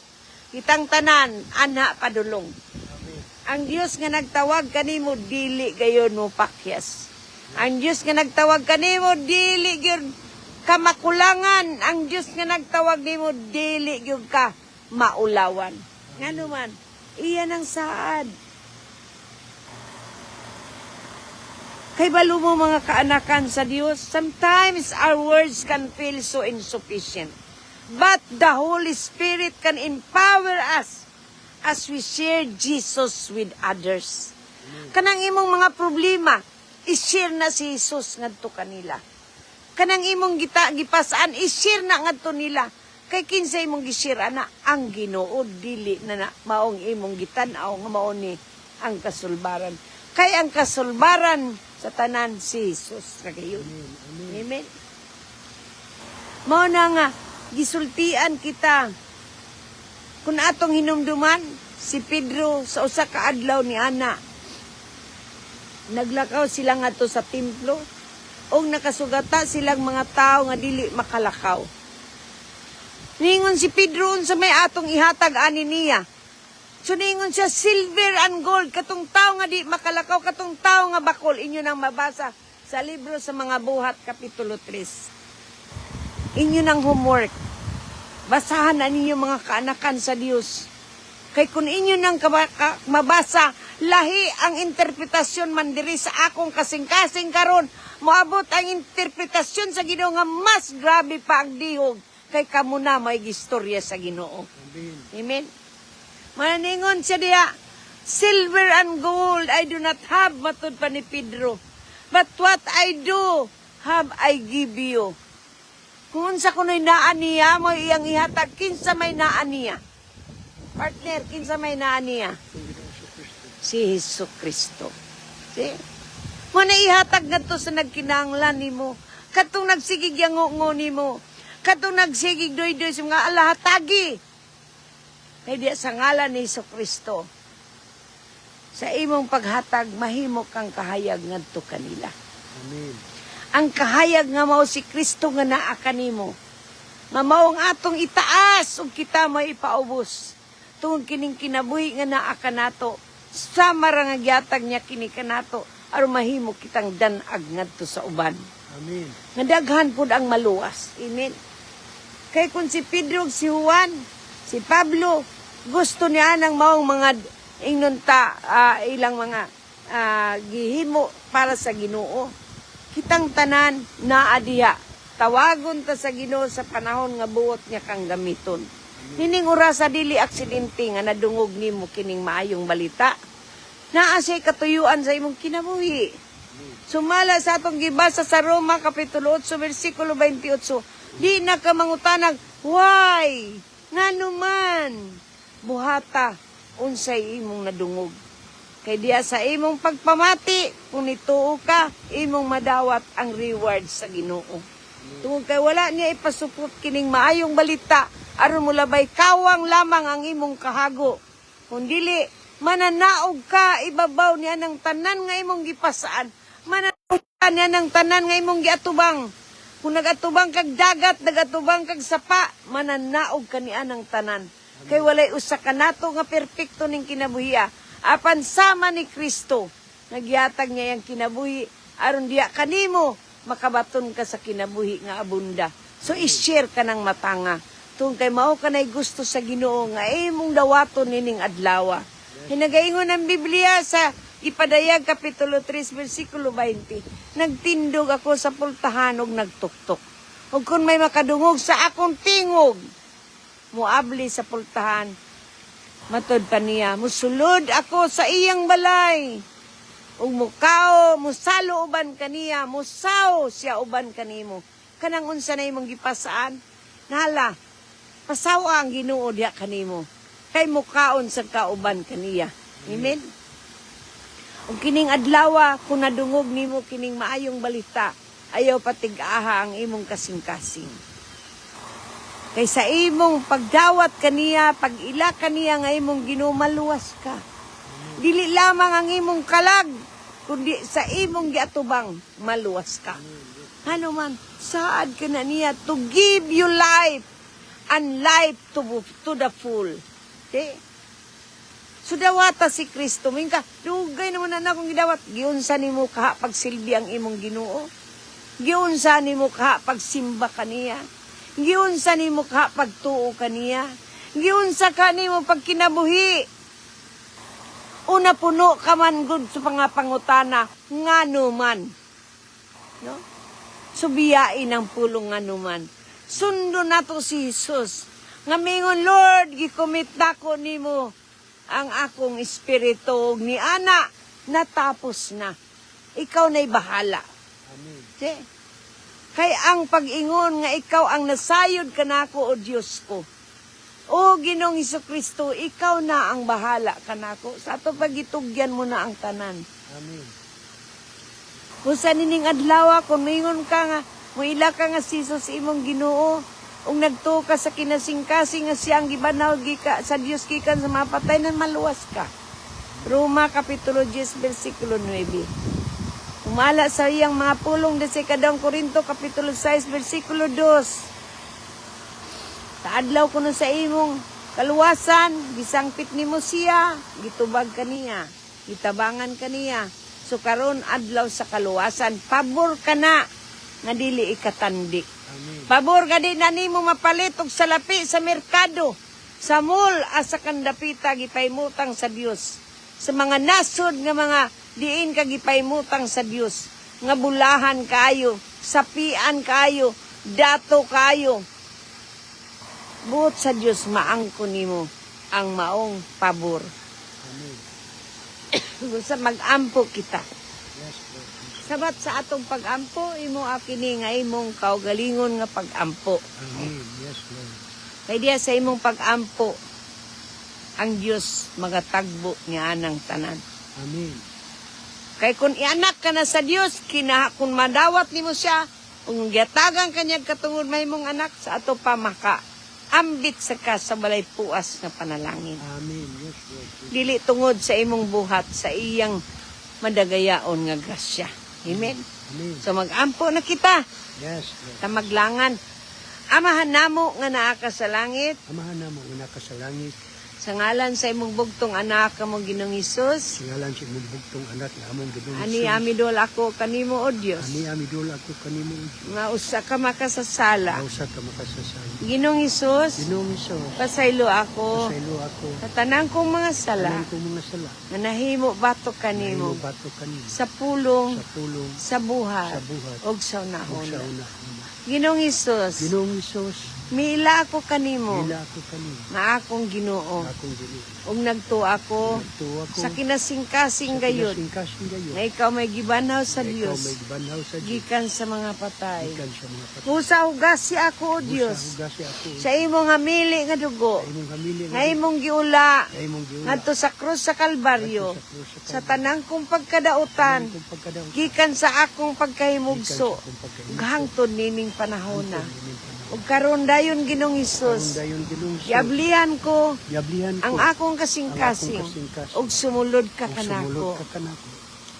Kitang tanan, anha padulong. Amen. Ang Dios nga nagtawag kanimo dili gayon mo pakyas. Ang Dios nga nagtawag kanimo dili gyud ka makulangan. Ang Dios nga nagtawag nimo dili gyud ka maulawan. Ngano man, iyan ang saad. Kay balo mo mga kaanakan sa Dios, sometimes our words can feel so insufficient. But the Holy Spirit can empower us as we share Jesus with others. Kanang imong mga problema, i-share na si Jesus ngadto kanila. Kanang imong gipasaan, i-share na ngadto nila. Kay kinsa imong gi-share ana ang Ginoo, dili na maong imong gitan-aw nga mao ni ang kasulbaran. Kay ang kasulbaran sa tanan si Jesus kagayon. Amen. Mao na nga gisultian kita. Kung atong hinumduman si Pedro sa usa ka adlaw ni ana, naglakaw sila ngadto sa templo. o nakasugata silang mga tao nga dili makalakaw. Ningon si Pedro sa may atong ihatag ani niya. So ningon siya, silver and gold, katong tao nga di makalakaw, katong tao nga bakol, inyo nang mabasa sa libro sa mga buhat, Kapitulo 3. Inyo nang homework. Basahan na ninyo mga kaanakan sa Diyos. Kay kung inyo nang mabasa, lahi ang interpretasyon man diri sa akong kasing-kasing karon, moabot ang interpretasyon sa Ginoo nga mas grabe pa ang dihog kay kamo na may gistorya sa Ginoo. Amen. Amen. Maningon siya diya, silver and gold I do not have, matud pa ni Pedro. But what I do, have I give you. Kung sa kuno'y naan niya, mo iyang ihatag, kinsa may naan niya. Partner, kinsa may naan niya. Si Hesus Kristo. See? Mo na ihatag na to sa nagkinahanglan nimo. Katong nagsigig yang ngungo nimo. Katong nagsigig doy-doy sa mga alahatagi. Kaya diya sa ngalan ni Hesus Kristo, sa imong paghatag, mahimo kang kahayag ngadto kanila. Amen. Ang kahayag nga mao si Kristo nga naa kanimo. Mamaong atong itaas ug kita mo ipaubos. Tungod kining kinabuhi nga naa kanato, sa marangagyatag niya kini kanato, aron mahimo kitang danag ngadto sa uban. Amen. Nga daghan pud ang maluwas. Amen. Kay kung si Pedro ug si Juan, si Pablo, gusto niya ng maong mga inunta, ilang mga gihimo para sa Ginoo. Kitang tanan naa diha. Tawagon ta sa Ginoo sa panahon nga buot niya kang gamiton. Nining oras sa dili aksidente nga nadungog nimo kining maayong balita. Naa siya katuyuan sa imong kinabuhi. Sumala sa atong gibasa sa Roma Kapitulo 8 versikulo 28. Di na ka mangutanag, why? Nganuman? Buhata unsay imong nadungog. Kay diya sa imong pagpamati, kung nituo ka, imong madawat ang reward sa Ginoo. Tungod kay wala niya ipasupot kining maayong balita, aron mo labay kawang lamang ang imong kahago. Kung dili, mananaog ka, ibabaw niya ng tanan nga imong gipasaan. Mananaog ka niya ng tanan nga imong giatubang. Kung nagatubang kag dagat, nagatubang kag sapa, mananaog ka niya ng tanan. Kay walay usa ka nato nga perpekto ning kinabuhiya. Apan sama ni Kristo, nagyatag niya yung kinabuhi, aron diya kanimo, makabaton ka sa kinabuhi nga abunda. So, i-share ka ng matanga. Tung kay mao ka na'y gusto sa Ginoo nga imong dawaton nining adlawa. Hinagaingon ang Biblia sa Ipadayag Kapitulo 3, versikulo 20. Nagtindog ako sa pultahan ug nagtuktok. Ug kung may makadungog sa akong tingog, muabli sa pultahan, matod pa niya, musulod ako sa iyang balay. Ug mukao, musalo uban kaniya, musaw siya uban kanimo. Kanang unsa na imong gipasaan, nala, pasawa ang Ginoo diha kanimo. Kay mukaon sa kauban kaniya. Amen? Ug kining adlaw, kung nadungog nimo kining maayong balita, ayaw patig-aha ang imong kasing-kasing. Kay sa imong pagdawat kaniya, pag-ila kaniya nga imong ginumaluwas ka. Dili lamang ang imong kalag, kundi sa imong giatubang, maluwas ka. Ano man, saad ka na niya to give you life and life to the full. Okay? So dawata si Kristo. Mingka, dugay naman na akong gidawat. Giunsa ni mo kaha pagsilbi ang imong Ginoo. Giunsa ni mo kaha pagsimba kaniya. Giunsa ni mo kaha pagtuo kaniya. Giunsa ka ni mo pagkinabuhi. Una puno ka man gud sa pangapangutana, ngano man. No? Subiyain ang pulong ngano man. Sundo nato si Jesus. Nga mingon, Lord, gikomit nako nimo ang akong espiritu ni ana, natapos na. Ikaw na'y bahala. Amen. See? Kay ang pag-ingon nga ikaw ang nasayod kanako o Diyos ko. O Ginoong Hesukristo, ikaw na ang bahala kanako. Sa ato pagitugyan mo na ang tanan. Amen. Kung sa nining adlaw, kung mingon ka nga, muila ka nga si Jesus imong Ginoo, ung nagtuo ka sa kinasing-kasing nga siyang gibanaw gika sa Dios gikan sa mapatay na maluwas ka. Roma Kapitulo 10 versikulo 9. Kung Sumala sa iyang mga pulong sa 2 Korinto kapitulo 6 bersikulo 2. Taadlaw kuno sa imong kaluwasan, gisangpit nimo siya, gitubag kaniya, gitabangan kaniya. So karon adlaw sa kaluwasan, pabor ka na nga dili ikatandi. Amen. Pabor ka di na nimo mapalit og salapi sa merkado, sa mall, asa kandapita gipaymutang sa Dios. Sa mga nasod nga mga diin ka gipaymutang sa Dios, nga bulahan kayo, sapian kayo, dato kayo. Buot sa Dios maangko nimo ang maong pabor. Amen. Sa mag-ampo kita. Yes, Lord Jesus. Sabat sa atong pag-ampo, imo akini nga imong kaugalingon nga pag-ampo. Amen. Yes, Lord. Kay diya sa imong pag-ampo, ang Dios magatagbo niya anang tanan. Amen. Kay kung ianak ka na sa Dios, kung madawat nimo siya, kung giatagan kanyang katungod mahimong anak, sa ato pa maka ambit sa ka sa balay puas na panalangin. Amen. Yes, Lord Jesus. Dili tungod sa imong buhat, sa iyang madagayaon nga grasya. Amen. Amen. So mag-ampo na kita, Yes, Lord. ta maglangan. Amahan namo nga naa ka sa langit, Amahan na mo, una ka sa langit. sa ngalan sa imong bugtong anak kamong Ginoong Hesus. Singalan si mong bugtong anak na among Ginoong Ani Hesus. amidol ako kanimo o Dios. Ani amidol ako kanimo, O Diyos. Nga usa ka makasasala. Kausa ka makasasay. Ginoong Hesus, Ginoong Hesus. pasaylo ako Pasaylo ako. sa tanang kong mga sala Tanan ko mga sala. nga nahimo batok Kanimo kanimo bato kanimo. sa pulong, Sa pulong. sa buhat, Sa buhat. o sa Ug sa unahon. una. Ginoong Hesus, Ginoong Hesus. miila ako kanimo Nila ako kanimo. nga akong Ginoo. Akong Ginoo. Ug nagtuo ako Tuwa ko. sa kinasing-kasing gayon Kasing gayon. nga ikaw may gibanaw sa Ikaw Dios may banhaw sa Diyos. gikan sa mga patay. Gikan sa mga patay. Pusa hugasi ako o Dios Hugasi ako. sa imong hamili nga dugo Sa imong hamili nga imong giula Sa imong giula. ngadto sa krus sa Kalbaryo Sa krus sa tanang kong pagkadautan kung pagkadaon. gikan sa akong pagkahimugso Kung pagkadaon. ug hangtod nining panahon na ug karon dayon Ginoong Hesus Dayon Ginoong Hesus. giablihan ko Yablihan ko. ang akong kasing-kasing ug sumulod ka kanako. Sumulod ka kanako.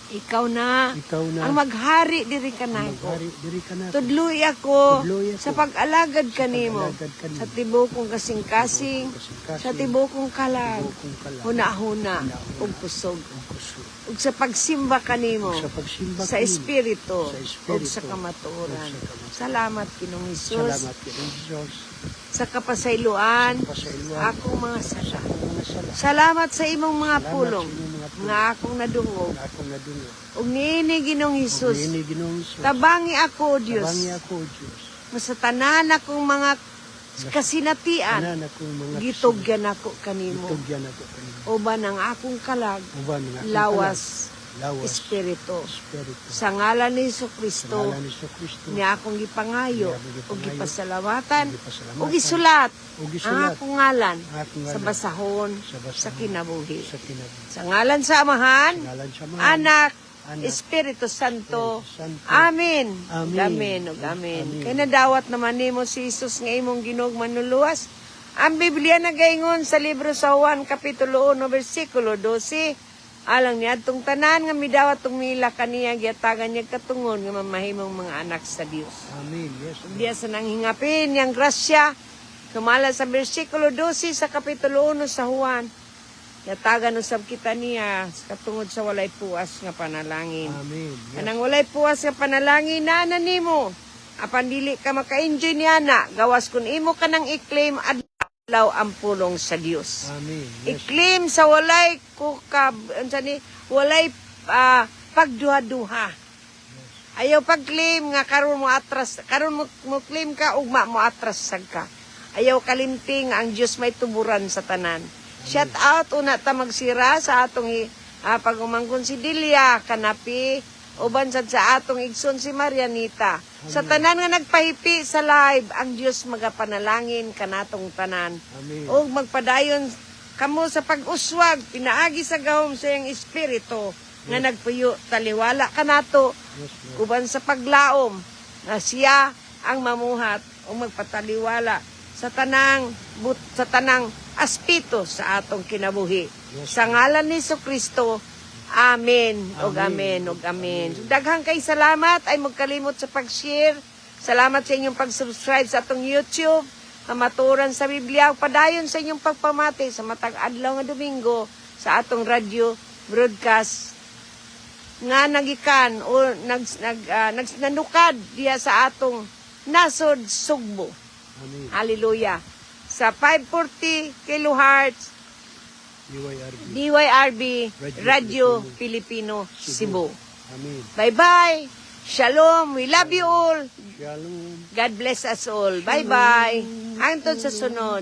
Ikaw na Ikaw na. ang maghari diri kanako. Maghari diri kanako. Tudloy ako Tudloy ako sa pag-alagad kanimo pag-alagad kanimo. sa tibokong kasing-kasing sa tibokong kalag Kung kala. huna-huna ug pusog Kung puso. ug sa pagsimba kanimo Sa pagsimba sa kanimo. espiritu Sa ug espiritu. sa kamatuoran. Ug sa kamatuoran. Salamat Ginoong Hesus Salamat kay Jesus. sa kapasayloan Sa pasayloan. sa akong mga sala. Mga sala. Salamat sa imong mga Salamat pulong sa inyong mga pulong. nga akong nadungog Akong nadungog. ug niini Ginoong Hesus. Ini Ginoong Hesus. Tabangi ako o Dios Tabangi ako, O Diyos. sa tanan akong mga kasinatian. Tanan akong mga Gitugyan ako kanimo. Gitugyan ako kanimo. Uban ang akong kalag, Uban ng akong lawas, kalag. Lawas. espiritu. Espiritu. Sa ngalan ni Sa Kristo, ngalan ni Kristo. niya akong gipangayo, Niya akong o gipangayo, gipasalamatan, o gipasalamatan, o gisulat, o ang gisulat, akong ngalan, akong sa ngalan, basahon, sa basahon, sa kinabuhi. Sa kinabuhi. Sa ngalan sa Amahan, Sa ngalan sa Ama, Anak, Anak, Espiritu Santo. Espiritu Santo. Amen. Amen. Amen. Ug amen. Amen. Kay nadawat naman nimo si Jesus nga imong Ginoong manluluwas. Ang Biblia nagaingon sa libro sa Juan kapitulo 1 bersikulo 12, alang niadtong tanan nga midawat tong mila kaniya giatagan niya katungon nga mamahimong mga anak sa Dios. Amen. Yes. Lord. Diya sa nang hingapin yang grasya. Sumala sa bersikulo 12 sa kapitulo 1 sa Juan. Yatagan usab kita niya katungod sa walay puas nga panalangin. Amen. Yes. Kanang walay puas nga panalangin na nimo. Apan dili ka maka-enjoy niya na. Gawas kun imo ka nang i-claim adlaw ang pulong sa Dios. Amen. Yes. I-claim sa walay walay pagduha-duha. Ayaw pag-claim nga karon mo atras, karon mo claim ka ugma mo atras sad ka. Ayaw kalimting ang Dios may tuburan sa tanan. Shout out una ta magsira sa atong pagumangkon si Delia kanapi uban sad sa atong igsoon si Marianita. Sa tanan nga nagpahipi sa live, ang Dios magapanalangin kanatong tanan. Amen. O magpadayon kamo sa pag-uswag, pinaagi sa gahom sa iyang espiritu nga nagpuyo taliwala kanato Yes, Lord. uban sa paglaom nga siya ang mamuhat o magpataliwala sa tanang aspito sa atong kinabuhi. Yes, Sa ngalan ni Kristo, Amen. Og Amen. amen. Og amen. Daghang kay salamat ay magkalimot sa pag-share. Salamat sa inyong pag-subscribe sa atong YouTube. Kamaturan sa Biblia. Padayon sa inyong pagpamati sa matag adlaw nga Domingo sa atong radio broadcast nga nagikan o nanukad diya sa atong nasod Sugbo. Amen. Hallelujah. Sa 540 kilohertz UYRB. DYRB Radio Radio Filipino Cebu. Amen. Bye-bye. Shalom. We love you all. Shalom. God bless us all. Bye-bye. Hangtod sa sunod.